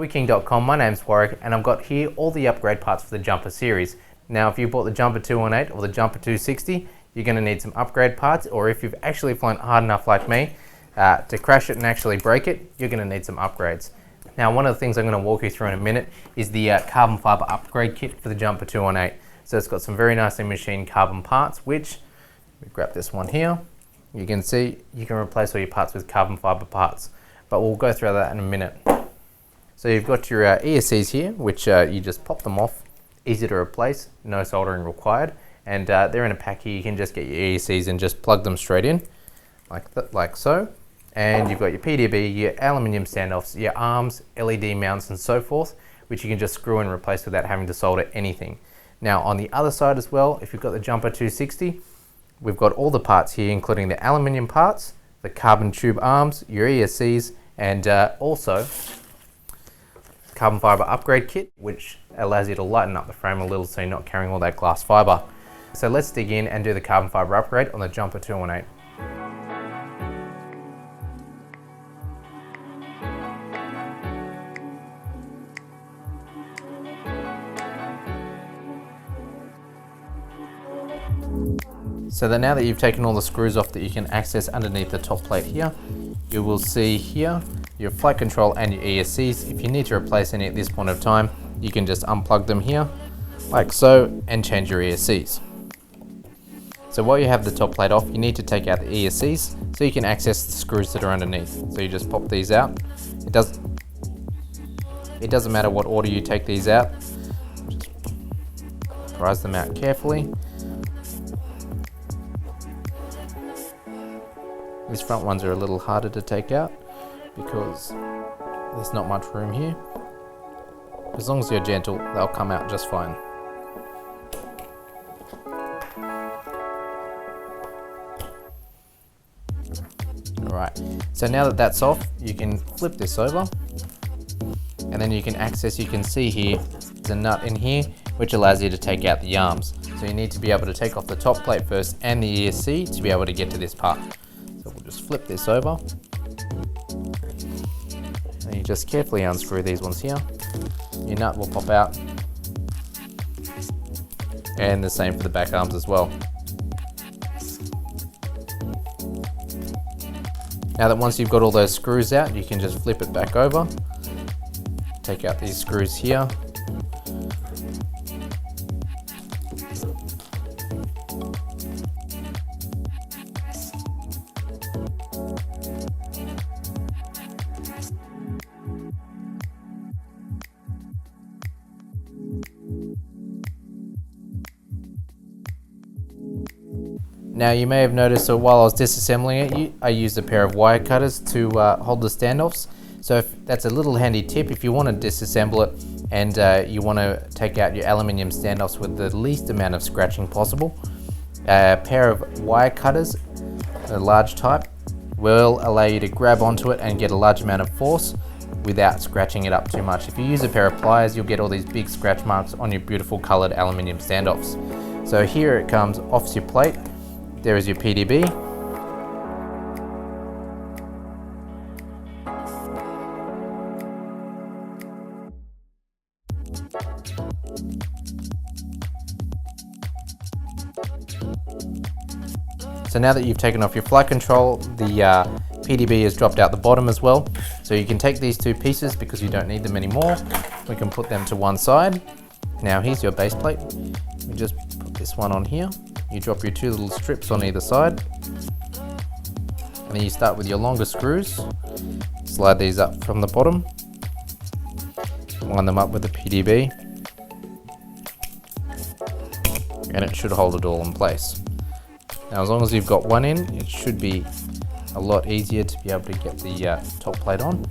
HobbyKing.com, my name's Warwick and I've got here all the upgrade parts for the jumper series. Now if you bought the jumper 218 or the jumper 260, you're going to need some upgrade parts, or if you've actually flown hard enough like me to crash it and actually break it, you're going to need some upgrades. Now one of the things I'm going to walk you through in a minute is the carbon fiber upgrade kit for the jumper 218. So it's got some very nicely machined carbon parts, which, we grab this one here, you can see you can replace all your parts with carbon fiber parts, but we'll go through that in a minute. So you've got your ESCs here, which you just pop them off, easy to replace, no soldering required, and they're in a pack here. You can just get your ESCs and just plug them straight in, like so. And you've got your PDB, your aluminium standoffs, your arms, LED mounts and so forth, which you can just screw and replace without having to solder anything. Now on the other side as well, if you've got the jumper 260, we've got all the parts here, including the aluminium parts, the carbon tube arms, your ESCs, and also carbon fiber upgrade kit, which allows you to lighten up the frame a little so you're not carrying all that glass fiber. So let's dig in and do the carbon fiber upgrade on the jumper 218. So that now that you've taken all the screws off that you can access underneath the top plate here, you will see here your flight control and your ESCs. If you need to replace any at this point of time, you can just unplug them here, like so, and change your ESCs. So while you have the top plate off, you need to take out the ESCs so you can access the screws that are underneath. So you just pop these out. It doesn't matter what order you take these out. Just prise them out carefully. These front ones are a little harder to take out because there's not much room here. As long as you're gentle, they'll come out just fine. Alright, so now that that's off, you can flip this over and then you can access, you can see here, there's a nut in here which allows you to take out the arms. So you need to be able to take off the top plate first and the ESC to be able to get to this part. So we'll just flip this over and you just carefully unscrew these ones here. Your nut will pop out, and the same for the back arms as well. Now that once you've got all those screws out, you can just flip it back over, take out these screws here. Now you may have noticed that while I was disassembling it, I used a pair of wire cutters to hold the standoffs. So if that's a little handy tip, if you want to disassemble it and you want to take out your aluminium standoffs with the least amount of scratching possible, a pair of wire cutters, a large type, will allow you to grab onto it and get a large amount of force without scratching it up too much. If you use a pair of pliers, you'll get all these big scratch marks on your beautiful colored aluminium standoffs. So here it comes off your plate. There is your PDB. So now that you've taken off your flight control, the PDB has dropped out the bottom as well. So you can take these two pieces because you don't need them anymore. We can put them to one side. Now here's your base plate. We just put this one on here. You drop your two little strips on either side, and then you start with your longer screws, slide these up from the bottom, line them up with the PDB, and it should hold it all in place. Now as long as you've got one in, it should be a lot easier to be able to get the top plate on.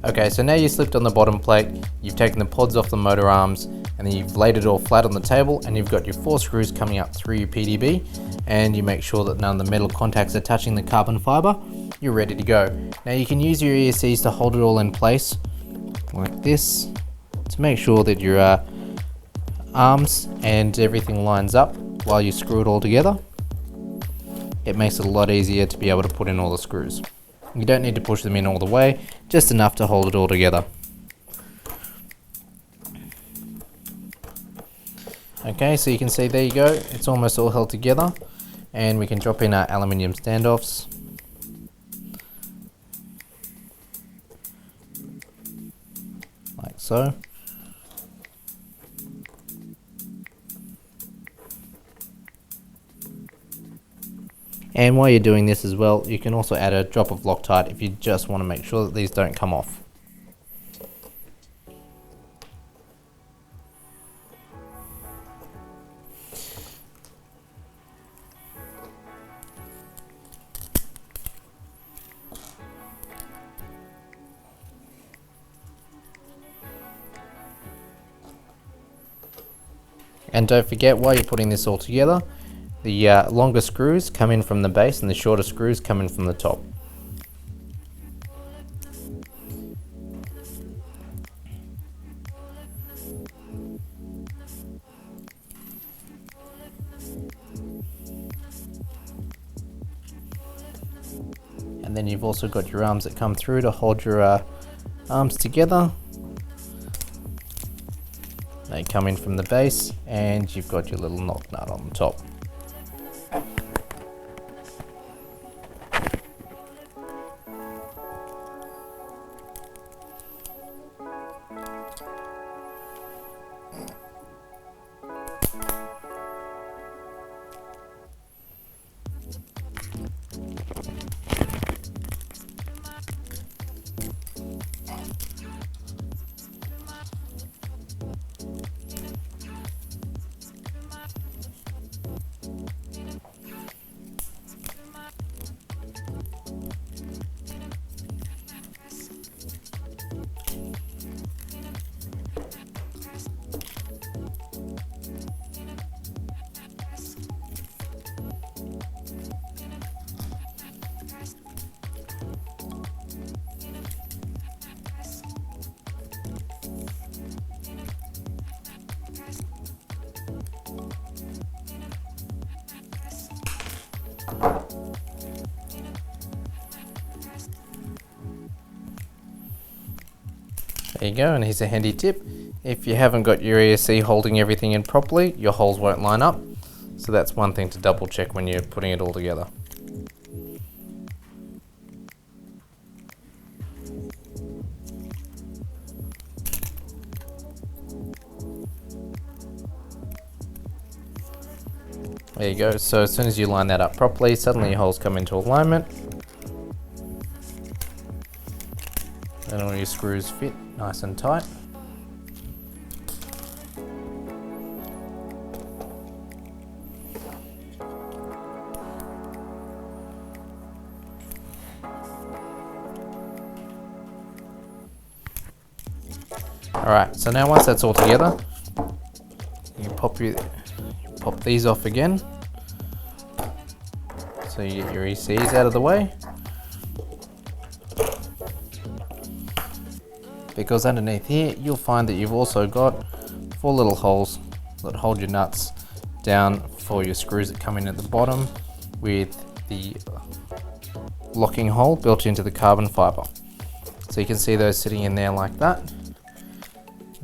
Okay, so now you slipped on the bottom plate, you've taken the pods off the motor arms, and then you've laid it all flat on the table, and you've got your 4 screws coming up through your PDB, and you make sure that none of the metal contacts are touching the carbon fiber, you're ready to go. Now you can use your ESCs to hold it all in place like this to make sure that your arms and everything lines up while you screw it all together. It makes it a lot easier to be able to put in all the screws. You don't need to push them in all the way, just enough to hold it all together. Okay, so you can see there you go, it's almost all held together, and we can drop in our aluminium standoffs. Like so. And while you're doing this as well, you can also add a drop of Loctite if you just want to make sure that these don't come off. And don't forget, while you're putting this all together, the longer screws come in from the base and the shorter screws come in from the top. And then you've also got your arms that come through to hold your arms together. They come in from the base, and you've got your little knock nut on the top. There you go, and here's a handy tip. If you haven't got your ESC holding everything in properly, your holes won't line up. So that's one thing to double check when you're putting it all together. There you go, so as soon as you line that up properly, suddenly your holes come into alignment. And all your screws fit nice and tight. Alright, so now once that's all together, you pop these off again. So you get your ECs out of the way. Because underneath here, you'll find that you've also got 4 little holes that hold your nuts down for your screws that come in at the bottom, with the locking hole built into the carbon fiber. So you can see those sitting in there like that.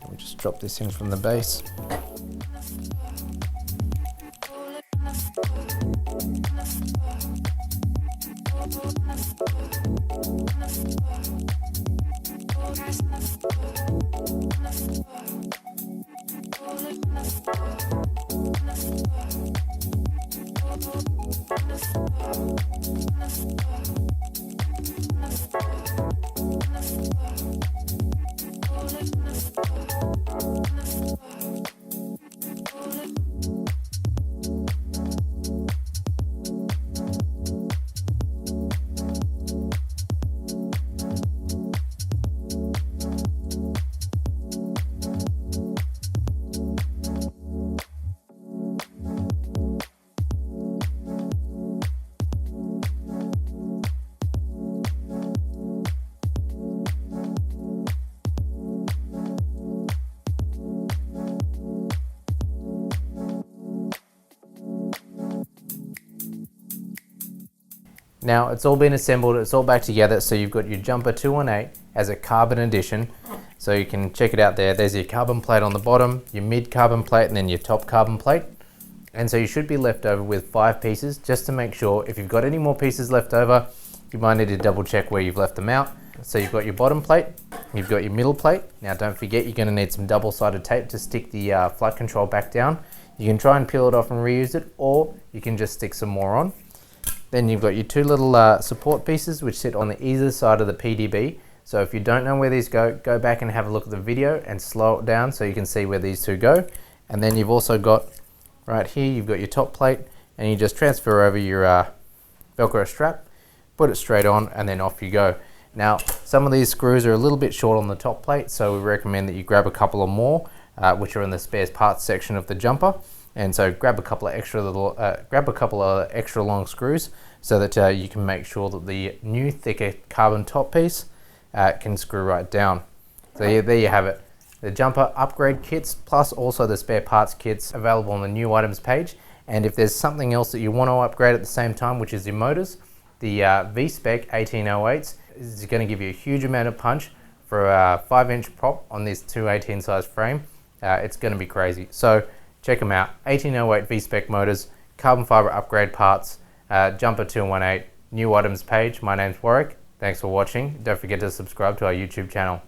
We'll just drop this in from the base. Now it's all been assembled, it's all back together, so you've got your jumper 218 as a carbon edition. So you can check it out there. There's your carbon plate on the bottom, your mid carbon plate, and then your top carbon plate. And so you should be left over with 5 pieces, just to make sure. If you've got any more pieces left over, you might need to double check where you've left them out. So you've got your bottom plate, you've got your middle plate. Now don't forget, you're going to need some double-sided tape to stick the flight control back down. You can try and peel it off and reuse it, or you can just stick some more on. Then you've got your 2 little support pieces which sit on the either side of the PDB. So if you don't know where these go back and have a look at the video and slow it down so you can see where these 2 go. And then you've also got, right here, you've got your top plate, and you just transfer over your Velcro strap, put it straight on, and then off you go. Now, some of these screws are a little bit short on the top plate, so we recommend that you grab a couple of more, which are in the spares parts section of the jumper. And so grab a couple of extra long screws so that you can make sure that the new thicker carbon top piece can screw right down. So there you have it. The jumper upgrade kits, plus also the spare parts kits, available on the new items page. And if there's something else that you want to upgrade at the same time, which is your motors, the V-Spec 1808s is going to give you a huge amount of punch for a 5-inch prop on this 218 size frame. It's going to be crazy. So check them out. 1808 V-Spec motors, carbon fiber upgrade parts, jumper 218, new items page. My name's Warwick. Thanks for watching. Don't forget to subscribe to our YouTube channel.